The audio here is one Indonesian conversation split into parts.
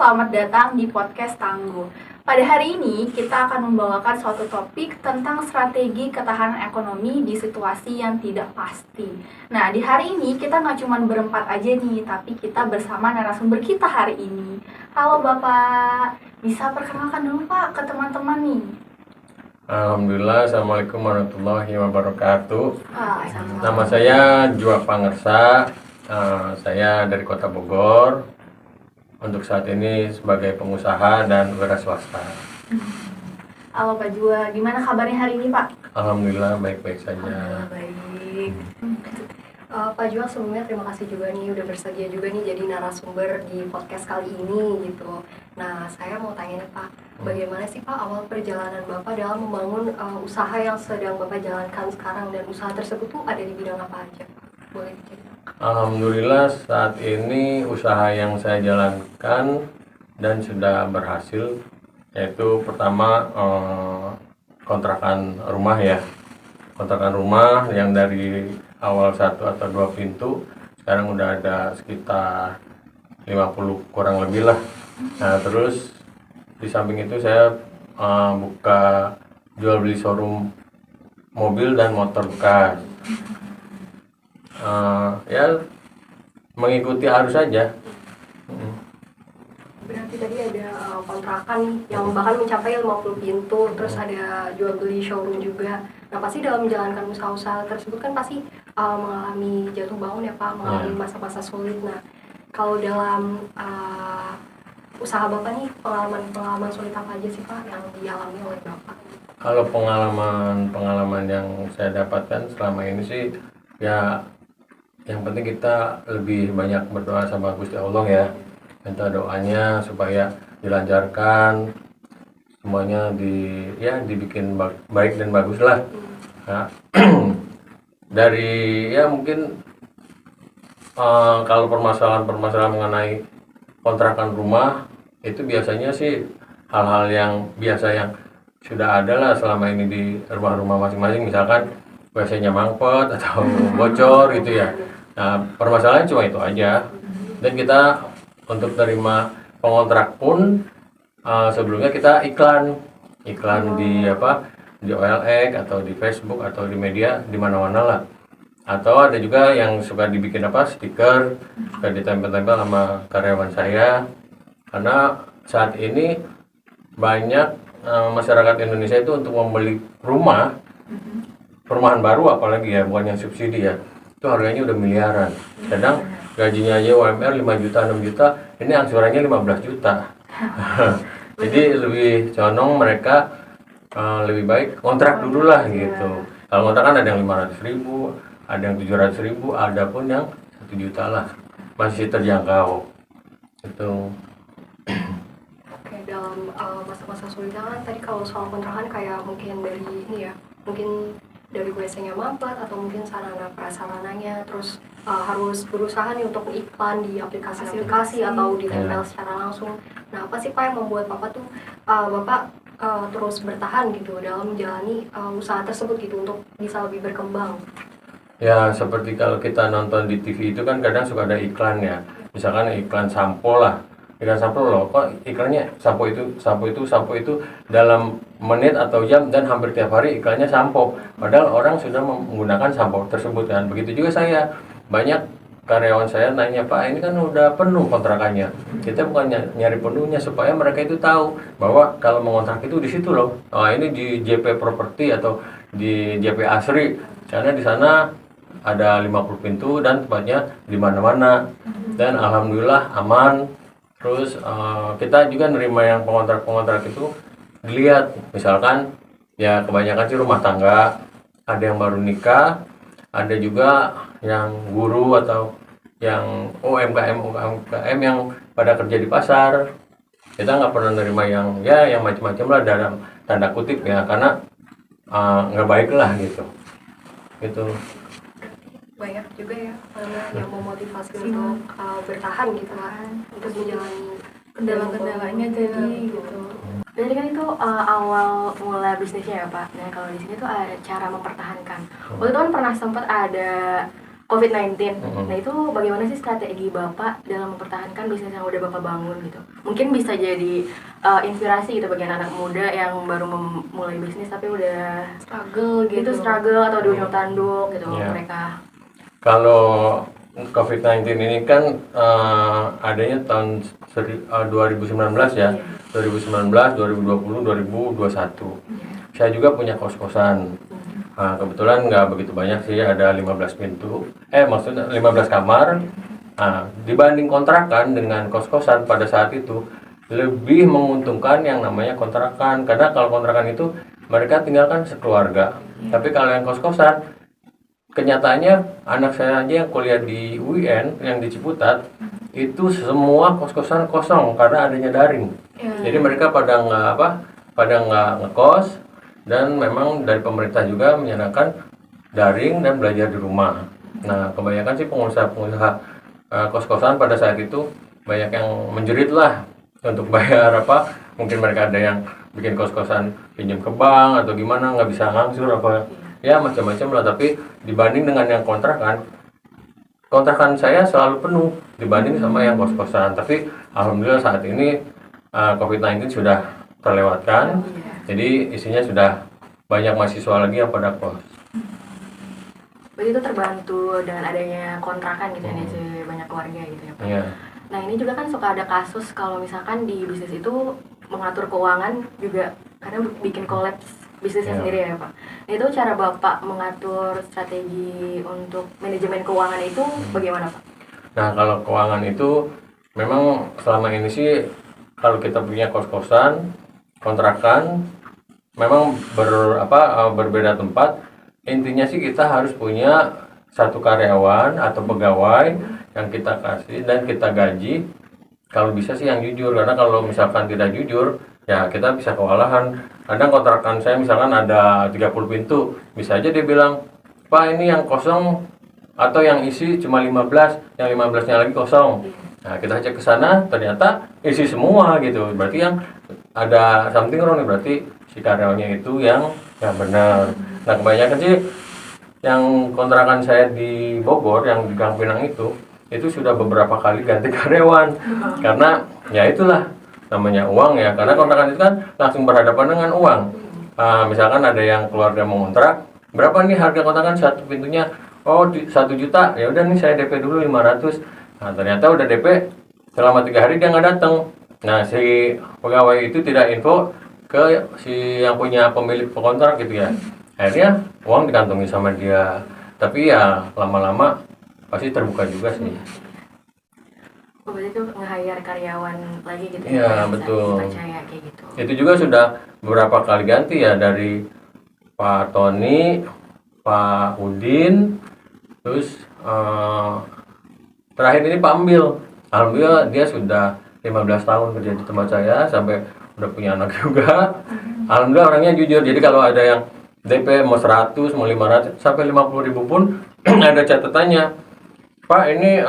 selamat datang di podcast Tangguh. Pada hari ini kita akan membawakan suatu topik tentang strategi ketahanan ekonomi di situasi yang tidak pasti. Nah, di hari ini kita nggak cuma berempat aja nih, tapi kita bersama narasumber kita hari ini. Halo Bapak, bisa perkenalkan dulu Pak ke teman-teman nih. Alhamdulillah, Assalamualaikum warahmatullahi wabarakatuh. Nama Assalamualaikum. saya Jua Pangersa, saya dari Kota Bogor. Untuk saat ini sebagai pengusaha dan wira swasta. Halo Pak Jua, gimana kabarnya hari ini Pak? Alhamdulillah baik-baik saja. Baik. Pak Jual, sebelumnya terima kasih juga nih udah bersedia juga nih jadi narasumber di podcast kali ini gitu. Nah, saya mau tanya nih Pak, bagaimana sih Pak awal perjalanan Bapak dalam membangun usaha yang sedang Bapak jalankan sekarang, dan usaha tersebut tuh ada di bidang apa aja Pak? Boleh diceritakan? Alhamdulillah saat ini usaha yang saya jalankan dan sudah berhasil, yaitu pertama kontrakan rumah ya. Kontrakan rumah yang dari awal 1 atau 2 pintu sekarang udah ada sekitar 50 kurang lebih lah. Nah, terus di samping itu saya buka jual beli showroom mobil dan motor bekas. Ya mengikuti arus saja. Berarti tadi ada kontrakan nih yang bahkan mencapai 50 pintu, terus ada jual beli showroom juga. Nah, pasti dalam menjalankan usaha-usaha tersebut kan pasti mengalami jatuh bangun ya Pak, mengalami masa-masa sulit. Nah, kalau dalam usaha Bapak nih, pengalaman sulit apa aja sih Pak yang dialami oleh Bapak? Kalau pengalaman yang saya dapatkan selama ini sih ya, yang penting kita lebih banyak berdoa sama Gusti Allah ya. Minta doanya supaya dilancarkan semuanya, dibikin baik dan bagus lah. Nah, dari ya mungkin kalau permasalahan mengenai kontrakan rumah itu biasanya sih hal-hal yang biasa yang sudah ada lah selama ini di rumah-rumah masing-masing, misalkan WC-nya mampet atau bocor gitu ya. Nah, permasalahannya cuma itu aja. Dan kita untuk terima pengontrak pun sebelumnya kita iklan di OLX atau di Facebook atau di media di mana-mana lah. Atau ada juga yang suka dibikin stiker, suka ditempel-tempel sama karyawan saya. Karena saat ini banyak masyarakat Indonesia itu untuk membeli perumahan baru apalagi ya, bukan yang subsidi ya, itu harganya udah miliaran. Kadang gajinya aja UMR 5 juta, 6 juta, ini angsurannya 15 juta. Jadi lebih condong mereka lebih baik kontrak dulu lah gitu. Kalau kontrak kan ada yang 500.000, ada yang 700.000, ada pun yang 1 juta lah, masih terjangkau itu. Oke, dalam masa-masa sulit kan tadi kalau soal kontrakan kayak mungkin dari ini ya, mungkin dari WC-nya mampet atau mungkin sarana prasarananya, terus harus berusaha nih untuk iklan di aplikasi-aplikasi atau ditempel secara langsung. Nah, apa sih Pak yang membuat Bapak terus bertahan gitu dalam menjalani usaha tersebut gitu untuk bisa lebih berkembang? Ya, seperti kalau kita nonton di TV itu kan kadang suka ada iklan ya. Misalkan iklan sampo lah. Iklan sampo loh, kok iklannya sampo itu dalam menit atau jam, dan hampir tiap hari iklannya sampo. Padahal orang sudah menggunakan sampo tersebut kan. Begitu juga saya. Banyak karyawan saya nanya, Pak, ini kan udah penuh kontrakannya. Kita bukan nyari penuhnya, supaya mereka itu tahu bahwa kalau mengontrak itu di situ loh. Ini di JP Properti atau di JP Asri. Karena di sana ada 50 pintu dan tempatnya di mana-mana. Dan alhamdulillah aman. Terus kita juga nerima yang pengontrak itu dilihat, misalkan ya kebanyakan sih rumah tangga, ada yang baru nikah, ada juga yang guru atau yang UMKM yang pada kerja di pasar. Kita nggak pernah nerima yang macam-macam lah dalam tanda kutip ya, karena nggak baik lah gitu. Banyak juga ya yang memotivasi untuk bertahan gitu kan, untuk menjalani Kendala-kendalanya jadi gitu. Jadi kan itu awal mulai bisnisnya ya Pak. Nah kalau di sini tuh ada cara mempertahankan. Waktu itu kan pernah sempat ada COVID-19. Nah itu bagaimana sih strategi Bapak dalam mempertahankan bisnis yang udah Bapak bangun gitu? Mungkin bisa jadi inspirasi gitu bagi anak muda yang baru memulai bisnis tapi udah Struggle gitu. struggle atau di ujung tanduk gitu Iya. mereka. Kalau COVID-19 ini kan adanya tahun 2019 ya, 2019, 2020, 2021. Saya juga punya kos-kosan. Nah, kebetulan nggak begitu banyak sih, ada 15 pintu. Maksudnya 15 kamar. Nah, dibanding kontrakan dengan kos-kosan pada saat itu lebih menguntungkan yang namanya kontrakan, karena kalau kontrakan itu mereka tinggalkan sekeluarga. Tapi kalau yang kos-kosan, kenyataannya anak saya aja yang kuliah di UIN yang di Ciputat itu semua kos-kosan kosong karena adanya daring. Jadi mereka pada nggak ngekos, dan memang dari pemerintah juga menyediakan daring dan belajar di rumah. Nah, kebanyakan sih pengusaha-pengusaha kos-kosan pada saat itu banyak yang menjerit lah untuk bayar mungkin mereka ada yang bikin kos-kosan pinjam ke bank atau gimana, nggak bisa ngangsur ya macam-macam lah. Tapi dibanding dengan yang kontrakan saya selalu penuh dibanding sama yang kos-kosan. Tapi alhamdulillah saat ini COVID-19 sudah terlewatkan, jadi isinya sudah banyak mahasiswa lagi yang pada kos. Berarti itu terbantu dengan adanya kontrakan gitu ya di banyak keluarga gitu ya Pak. Iya. Nah ini juga kan suka ada kasus kalau misalkan di bisnis itu mengatur keuangan juga kadang bikin kolaps bisnisnya sendiri ya Pak. Nah itu cara Bapak mengatur strategi untuk manajemen keuangan itu bagaimana Pak? Nah, kalau keuangan itu memang selama ini sih kalau kita punya kos-kosan, kontrakan, memang berbeda tempat. Intinya sih kita harus punya satu karyawan atau pegawai yang kita kasih dan kita gaji. Kalau bisa sih yang jujur, karena kalau misalkan tidak jujur ya kita bisa kewalahan. Kadang kontrakan saya misalkan ada 30 pintu, bisa aja dia bilang, "Pak, ini yang kosong atau yang isi cuma 15, yang 15-nya lagi kosong." Nah, kita cek ke sana, ternyata isi semua gitu. Berarti yang ada something wrong nih, berarti si karyawannya itu yang benar. Nah, kebanyakan sih yang kontrakan saya di Bogor, yang di Gang Pinang itu sudah beberapa kali ganti karyawan. Karena ya itulah namanya uang ya, karena kontrakan itu kan langsung berhadapan dengan uang. Misalkan ada yang keluarga mau kontrak, berapa nih harga kontrakan satu pintunya? Oh, 1 juta. Ya udah nih saya DP dulu 500. Nah, ternyata udah DP selama 3 hari dia nggak datang. Nah, si pegawai itu tidak info ke si yang punya pemilik kontrak gitu ya. Akhirnya uang dikantongi sama dia. Tapi ya lama-lama pasti terbuka juga sih. Oh, berarti itu nge-hire karyawan lagi gitu Iya, ya? betul. Percaya kayak gitu. Itu juga sudah beberapa kali ganti ya, dari Pak Tony, Pak Udin, terus terakhir ini Pak Ambil. Alhamdulillah dia sudah 15 tahun kerja di tempat saya, sampai udah punya anak juga. Alhamdulillah orangnya jujur. Jadi kalau ada yang DP mau 100, mau 500, sampai 50.000 pun ada catatannya. Pak, ini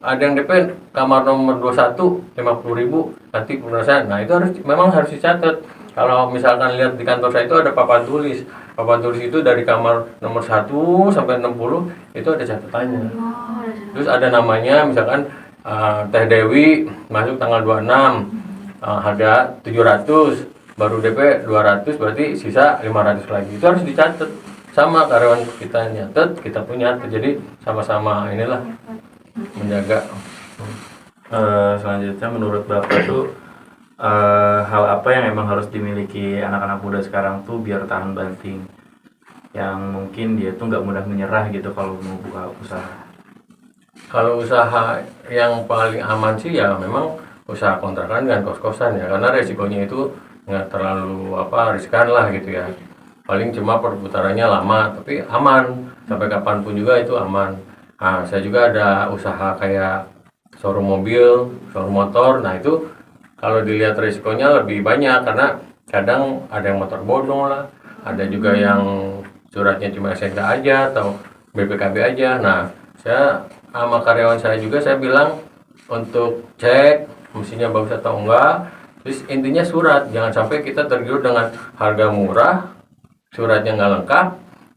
ada yang DP kamar nomor 21, 50.000, nanti perusahaan. Nah, itu memang harus dicatat. Kalau misalkan lihat di kantor saya itu ada papan tulis. Papan tulis itu dari kamar nomor 1 sampai 60 itu ada catatannya. Terus ada namanya, misalkan Teh Dewi masuk tanggal 26, harga 700, baru DP 200, berarti sisa 500 lagi. Itu harus dicatat. Sama karyawan kita nyatet, kita pun nyatet. Jadi sama-sama inilah menjaga. Selanjutnya menurut Bapak tuh hal apa yang emang harus dimiliki anak-anak muda sekarang tuh biar tahan banting, yang mungkin dia tuh nggak mudah menyerah gitu kalau mau buka usaha? Kalau usaha yang paling aman sih ya memang usaha kontrakan dan kos-kosan ya, karena resikonya itu nggak terlalu riskan lah gitu ya. Paling cuma perputarannya lama tapi aman, sampai kapanpun juga itu aman. Nah, saya juga ada usaha kayak showroom mobil, showroom motor. Nah, itu kalau dilihat risikonya lebih banyak, karena kadang ada yang motor bodong lah, ada juga yang suratnya cuma SNK aja atau BPKB aja. Nah, saya sama karyawan saya juga saya bilang untuk cek mesinnya bagus atau enggak. Terus intinya surat, jangan sampai kita tergiur dengan harga murah, suratnya nggak lengkap,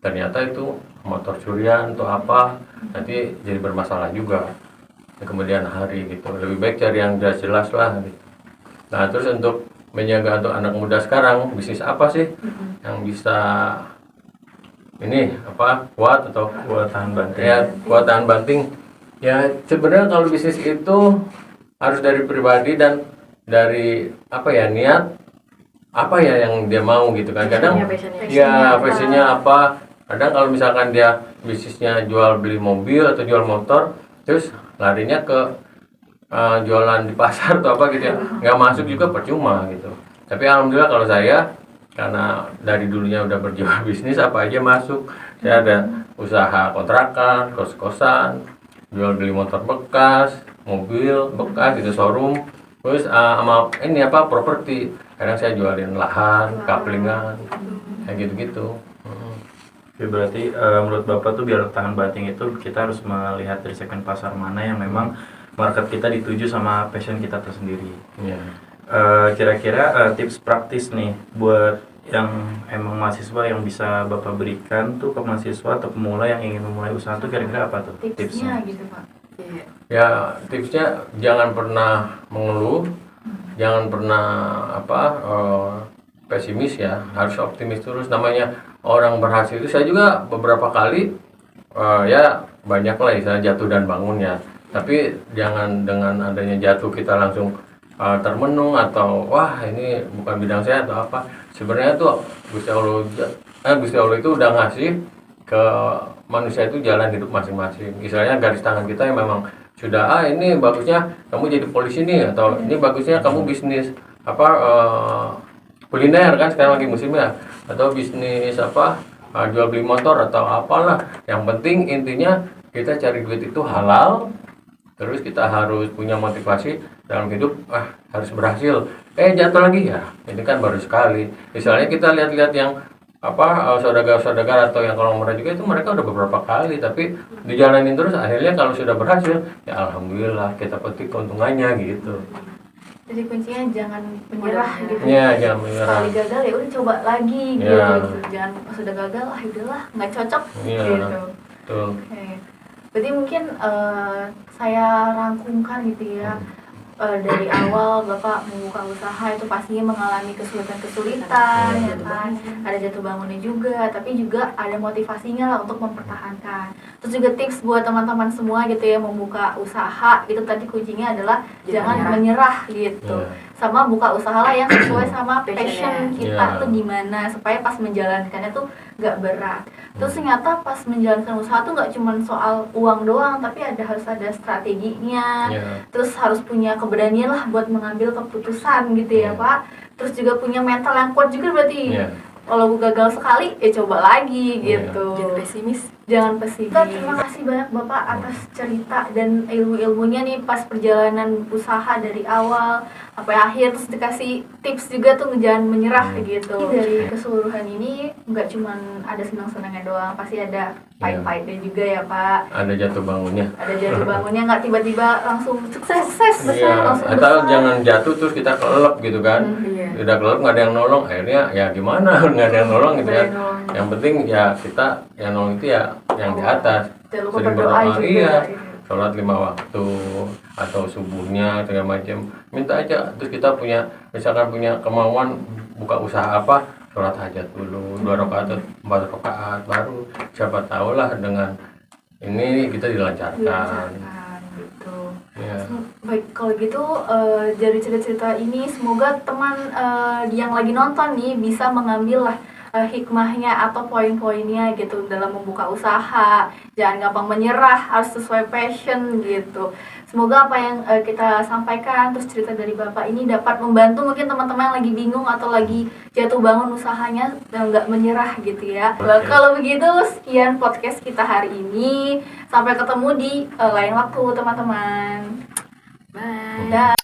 ternyata itu motor curian atau apa, nanti jadi bermasalah juga di kemudian hari gitu. Lebih baik cari yang jelas-jelas lah gitu. Nah terus untuk menjaga untuk anak muda sekarang, bisnis apa sih yang bisa ini apa kuat atau Buat tahan banting. ya kuat tahan banting? Ya sebenarnya kalau bisnis itu harus dari pribadi dan dari apa ya, niat apa ya yang dia mau gitu kan. Kadang Passionnya. ya passionnya apa. Kadang kalau misalkan dia bisnisnya jual beli mobil atau jual motor, terus larinya ke jualan di pasar atau apa gitu ya, nggak masuk juga percuma gitu. Tapi alhamdulillah kalau saya karena dari dulunya udah berjual bisnis apa aja masuk. Saya ada usaha kontrakan, kos-kosan, jual beli motor bekas, mobil bekas gitu, showroom. Terus sama ini apa properti. Kadang saya jualin lahan, kaplingan, kayak gitu-gitu. Oke, berarti menurut Bapak tuh biar tahan banting itu kita harus melihat dari segmen pasar mana yang memang market kita dituju sama passion kita tersendiri. Iya. Kira-kira tips praktis nih buat yang emang mahasiswa yang bisa Bapak berikan tuh ke mahasiswa atau pemula yang ingin memulai usaha tuh kira-kira apa tuh Tipsnya gitu Pak. Ya tipsnya jangan pernah mengeluh, jangan pernah apa pesimis ya, harus optimis terus. Namanya orang berhasil itu, saya juga beberapa kali ya banyak lah istilah jatuh dan bangun ya. Tapi jangan dengan adanya jatuh kita langsung termenung atau wah ini bukan bidang saya atau apa. Sebenarnya tuh Gusti Allah itu udah ngasih ke manusia itu jalan hidup masing-masing. Istilahnya garis tangan kita yang memang sudah ini bagusnya kamu jadi polisi nih, atau ini bagusnya kamu bisnis apa kuliner kan sekarang lagi musimnya, atau bisnis apa jual beli motor atau apalah. Yang penting intinya kita cari duit itu halal. Terus kita harus punya motivasi dalam hidup, harus berhasil. Jatuh lagi ya, ini kan baru sekali. Misalnya kita lihat-lihat yang apa saudagar-saudagar atau yang kolong juga itu mereka udah beberapa kali, tapi dijalanin terus, akhirnya kalau sudah berhasil ya alhamdulillah kita petik keuntungannya gitu. Jadi kuncinya jangan menyerah gitu. Ya jangan menyerah. Sekali gagal ya udah coba lagi Ya. gitu. Jangan pas sudah gagal udahlah nggak cocok Iya, gitu. betul. Oke. Berarti mungkin saya rangkumkan gitu ya. Dari awal Bapak membuka usaha itu pastinya mengalami kesulitan-kesulitan ya kan, ada jatuh bangunnya juga, tapi juga ada motivasinya lah untuk mempertahankan. Terus juga tips buat teman-teman semua gitu ya, membuka usaha itu tadi kuncinya adalah jangan menyerah gitu. Sama buka usaha lah yang sesuai sama passion kita tuh gimana, supaya pas menjalankannya tuh nggak berat. Terus ternyata pas menjalankan usaha tuh nggak cuma soal uang doang, tapi harus ada strateginya. Terus harus punya keberanian lah buat mengambil keputusan gitu ya Pak. Terus juga punya mental yang kuat juga berarti. Kalau gagal sekali ya coba lagi gitu. Jangan pesimis. Terima kasih banyak Bapak atas cerita dan ilmu-ilmunya nih pas perjalanan usaha dari awal sampai akhir, terus dikasih tips juga tuh jangan menyerah gitu. Dari keseluruhan ini nggak cuma ada senang-senangnya doang, pasti ada pahit-pahitnya juga ya Pak. Ada jatuh bangunnya. Ada jatuh bangunnya, nggak tiba-tiba langsung sukses besar, langsung atau besar. jangan jatuh terus kita kelelep gitu kan. Udah kelelep nggak ada yang nolong, akhirnya ya gimana nggak ada yang nolong gitu ya. Yang penting ya kita yang nolong itu ya yang di atas. Jangan lupa Sering berdoa juga. iya. Sholat 5 waktu atau subuhnya segala macam, minta aja. Terus kita misalkan punya kemauan buka usaha apa, sholat hajat dulu 2 rakaat atau 4 rakaat, baru siapa tahu lah dengan ini kita dilancarkan gitu. ya. Baik, kalau gitu dari cerita-cerita ini semoga teman yang lagi nonton nih bisa mengambil lah hikmahnya atau poin-poinnya gitu dalam membuka usaha. Jangan gampang menyerah, harus sesuai passion gitu. Semoga apa yang kita sampaikan terus cerita dari Bapak ini dapat membantu mungkin teman-teman yang lagi bingung atau lagi jatuh bangun usahanya dan nggak menyerah gitu ya. Kalau begitu sekian podcast kita hari ini. Sampai ketemu di lain waktu teman-teman. Bye. Dah.